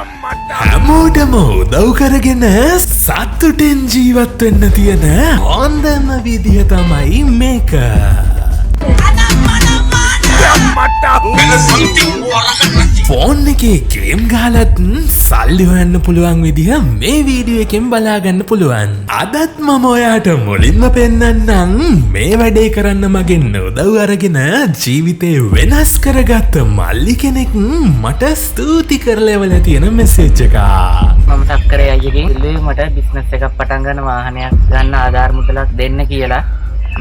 හැමෝටම උදව් කරගෙන සතුටෙන් ජීවත් වෙන්න තියෙන හොඳම විදිය තමයි මේක. ෆෝන් එකේ ගේම් ගහලත් සල්ලි හොයන්න පුළුවන් විදිහ මේ වීඩියෝ එකෙන් බලාගන්න පුළුවන්. අදත් මම ඔයාට මුලින්ම පෙන්නන්නම් මේ වැඩේ කරන්න මගෙන් උදව් අරගෙන ජීවිතේ වෙනස් කරගත්ත මල්ලි කෙනෙක් මට ස්තුති කරලා එවලා තියෙන මෙසේජ් එක. මම සක්කරේ අයියගෙන් ඉල්ලුවේ මට බිස්නස් එකක් පටන් ගන්න වාහනයක් ගන්න ආධාර මුදලක් දෙන්න කියලා.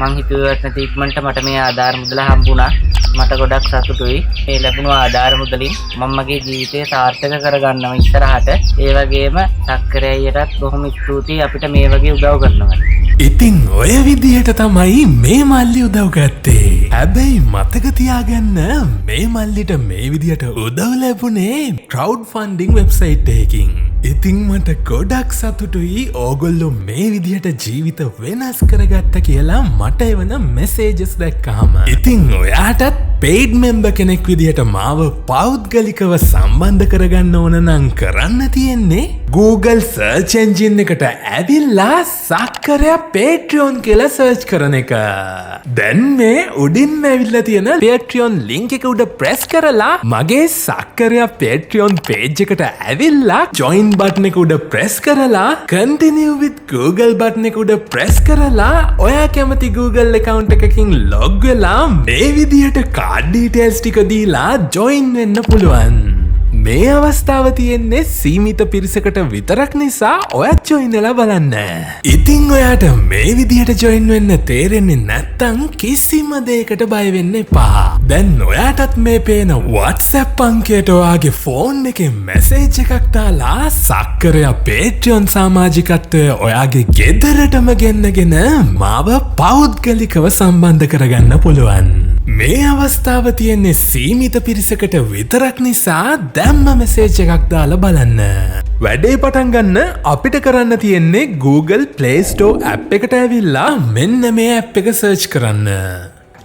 මං හිතුවත් නැති ඉක්මනට මට මේ ආධාර මුදල හම්බුණා. මට ගොඩක් සතුටුයි. මේ ලැබුණු ආධාර මුදලින් මම මගේ ජීවිතය සාර්ථක කරගන්නවා ඉස්සරහට. ඒ වගේම සක්කරේ අයියටත් බොහොම ස්තුතියි අපිට මේ වගේ උදව් කරනවා. ඉතින් ඔය විදිහට තමයි මේ මල්ලි උදව් ගත්තේ. හැබැයි මතක තියාගන්න මේ මල්ලිට මේ විදිහට උදව් ලැබුණේ ක්‍රවුඩ් ෆන්ඩිං වෙබ්සයිට් එකකින්. ඉතින් මට ගොඩක් සතුටුයි ඕගොල්ලෝ මේ විදිහට ජීවිත වෙනස් කරගත්ත කියලා මට එවන මෙසේජස් දැක්කහම. ඉතින් ඔයාටත් පේඩ් මෙම්බර් කෙනෙක් විදිහට මාව පෞද්ගලිකව සම්බන්ධ කරගන්න ඕන නම් කරන්න තියෙන්නේ Google search engine එකට ඇවිල්ලා සක්කරයා Patreon කියලා සර්ච් කරන එක. දැන් මේ උඩින්ම ඇවිල්ලා තියෙන Patreon link එක උඩ press කරලා මගේ සක්කරයා Patreon page එකට ඇවිල්ලා join button එක උඩ press කරලා continue with Google button එක උඩ press කරලා ඔයා කැමති Google account එකකින් log වෙලා මේ විදිහට card details ටික දීලා join වෙන්න පුළුවන්. මේ අවස්ථාව තියෙන්නේ සීමිත පිරිසකට විතරක් නිසා ඔයත් join වෙලා බලන්න. ඉතින් ඔයාට මේ විදිහට join වෙන්න තේරෙන්නේ නැත්තම් කිසිම දෙයකට බය වෙන්න එපා. දැන් ඔයාටත් මේ පේන WhatsApp අංකයට ඔයාගේ ෆෝන් එකේ මැසේජ් එකක් දාලා සක්කරයා Patreon සමාජිකත්වය ඔයාගේ ගෙදරටම ගෙන්නගෙන මාව පෞද්ගලිකව සම්බන්ධ කරගන්න පුළුවන්. මේ අවස්ථාව තියෙන්නේ සීමිත පිරිසකට විතරක් නිසා දැම්ම මෙසේජ් එකක් දාලා බලන්න. වැඩේ පටන් ගන්න අපිට කරන්න තියෙන්නේ Google Play Store app එකට ඇවිල්ලා මෙන්න මේ app එක search කරන්න.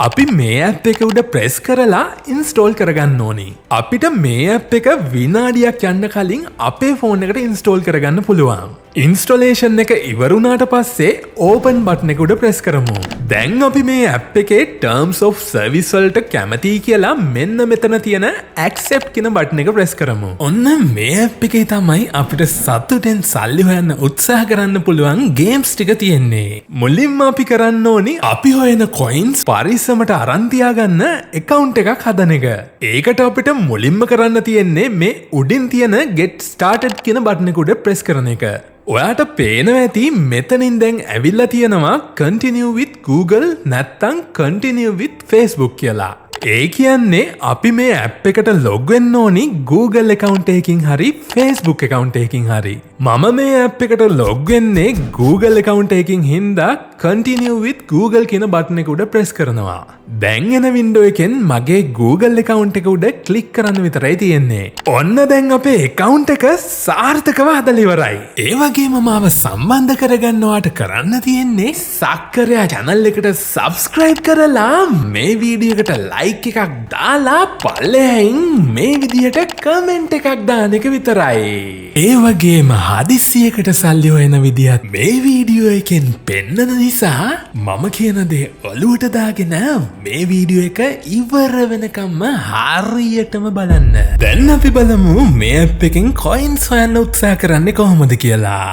අපි මේ app එක උඩ press කරලා install කරගන්න ඕනි. අපිට මේ app එක විනාඩියක් යන්න කලින් අපේ ෆෝන් එකට install කරගන්න පුළුවන්. ඉන්ස්ටොලේෂන් එක ඉවරුණාට පස්සේ ඕපන් බටන් එක උඩ ප්‍රෙස් කරමු. දැන් අපි මේ ඇප් එකේ terms of service වලට කැමතියි කියලා මෙන්න මෙතන තියෙන accept කියන බටන් එක ප්‍රෙස් කරමු. ඔන්න මේ ඇප් එකේ තමයි අපිට සතුටෙන් සල්ලි හොයන්න උත්සාහ කරන්න පුළුවන් ගේම්ස් ටික තියෙන්නේ. මුලින්ම අපි කරන්න ඕනි අපි හොයන coins පරිස්සමට අරන් තියාගන්න account එකක් හදන එක. ඒකට අපිට මුලින්ම කරන්න තියෙන්නේ මේ උඩින් තියෙන get started කියන බටන් එක උඩ ප්‍රෙස් කරන එක. ඔයාට පේනවා ඇති මෙතනින් දැන් ඇවිල්ලා තියෙනවා continue with Google නැත්තම් continue with Facebook කියලා. ඒ කියන්නේ අපි මේ ඇප් එකට log වෙන්න ඕනි Google account එකකින් හරි Facebook account එකකින් හරි. මම මේ ඇප් එකට log වෙන්නේ Google account එකකින් හින්දා continue with Google කියන බටන් එක උඩ press කරනවා. දැන් එන window එකෙන් මගේ Google account එක උඩ click කරන්න විතරයි තියෙන්නේ. ඔන්න දැන් අපේ account එක සාර්ථකව හදලා ඉවරයි. ඒ වගේම මාව සම්බන්ධ කරගන්න ඔයාට කරන්න තියෙන්නේ සක්කරයා channel එකට subscribe කරලා මේ වීඩියෝ එකට like එකක් දාලා පල්ලෙහින් මේ විදිහට comment එකක් දාන එක විතරයි. ඒ වගේම හදිසියකට සල්ලි හොයන විදිහත් මේ වීඩියෝ එකෙන් පෙන්නන නිසා මම කියන දේ ඔලුවට දාගෙන මේ වීඩියෝ එක ඉවර වෙනකම්ම හරියටම බලන්න. දැන් අපි බලමු මේ ඇප් එකෙන් coins හොයන්න උත්සාහ කරන්නේ කොහොමද කියලා.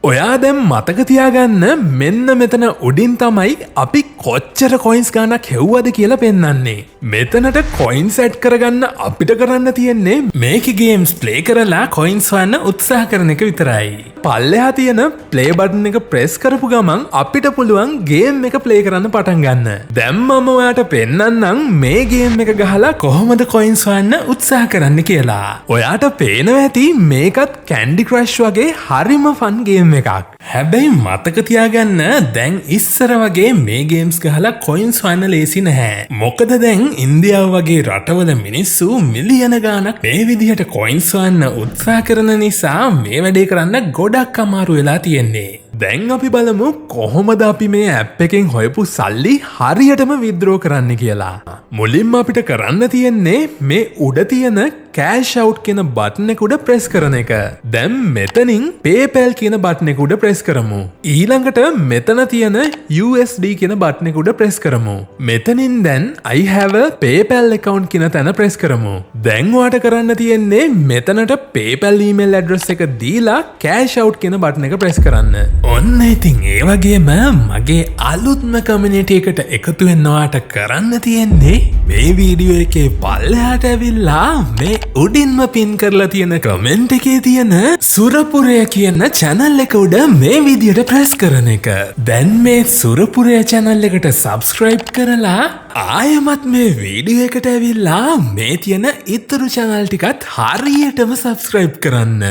ඔයා දැන් මතක තියාගන්න මෙන්න මෙතන උඩින් තමයි අපි කොච්චර coins ගානක් හෙව්වද කියලා පෙන්වන්නේ. මෙතනට coins add කරගන්න අපිට කරන්න තියෙන්නේ මේකේ games play කරලා coins හොයන්න උත්සාහ කරන එක විතරයි. පල්ලෙහා තියෙන play button එක press කරපු ගමන් අපිට පුළුවන් game එක play කරන්න පටන් ගන්න. දැන් මම ඔයාට පෙන්වන්නම් මේ game එක ගහලා කොහොමද coins හොයන්න උත්සාහ කරන්න කියලා. ඔයාට පේනවා ඇති මේකත් Candy Crush වගේ හරිම fun game එකක්. හැබැයි මතක තියාගන්න දැන් ඉස්සර වගේ මේ ගේම්ස් ගහලා කොයින්ස් හොයන්න ලේසි නැහැ. මොකද දැන් ඉන්දියාව වගේ රටවල මිනිස්සු මිලියන ගාණක් මේ විදිහට කොයින්ස් හොයන්න උත්සාහ කරන නිසා මේ වැඩේ කරන්න ගොඩක් අමාරු වෙලා තියෙන්නේ. දැන් අපි බලමු කොහොමද අපි මේ ඇප් එකෙන් හොයපු සල්ලි හරියටම විද්‍රෝ කරන්න කියලා. මුලින්ම අපිට කරන්න තියෙන්නේ මේ උඩ තියෙන කෑෂ් අවුට් කියන බටන් එක උඩ ප්‍රෙස් කරන එක. දැන් මෙතනින් PayPal කියන බටන් එක උඩ ප්‍රෙස් කරමු. ඊළඟට මෙතන තියෙන USD කියන බටන් එක උඩ ප්‍රෙස් කරමු. මෙතනින් දැන් I have a PayPal account කියන තැන ප්‍රෙස් කරමු. දැන් ඔයාට කරන්න තියෙන්නේ මෙතනට PayPal email address එක දීලා cash out කියන බටන් එක ප්‍රෙස් කරන්න. ඔන්න ඉතින් ඒ වගේම මගේ අලුත්ම කමියුනිටි එකට එකතු වෙන්න ඔයාට කරන්න තියෙන්නේ මේ වීඩියෝ එකේ පල්ලෙහාට ඇවිල්ලා මේ උඩින්ම පින් කරලා තියෙන කමෙන්ට් එකේ තියෙන සුරපුරය කියන channel එක උඩ මේ විදියට ප්‍රෙස් කරන එක. දැන් මේ සුරපුරය channel එකට subscribe කරලා ආයමත් මේ වීඩියෝ එකට ඇවිල්ලා මේ තියෙන ඉතුරු channel ටිකත් හරියටම subscribe කරන්න.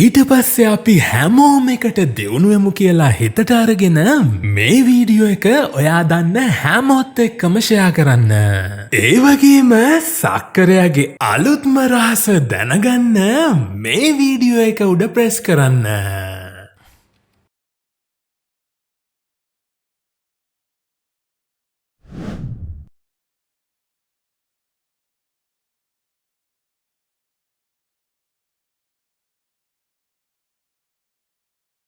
ඊට පස්සේ අපි හැමෝම එකට දියුණුවෙමු කියලා හිතට අරගෙන මේ වීඩියෝ එක ඔයා දන්න හැමෝත් එක්කම share කරන්න. ඒ වගේම සක්කරයාගේ අලුත්ම රහස දැනගන්න මේ වීඩියෝ එක උඩ ප්‍රෙස් කරන්න.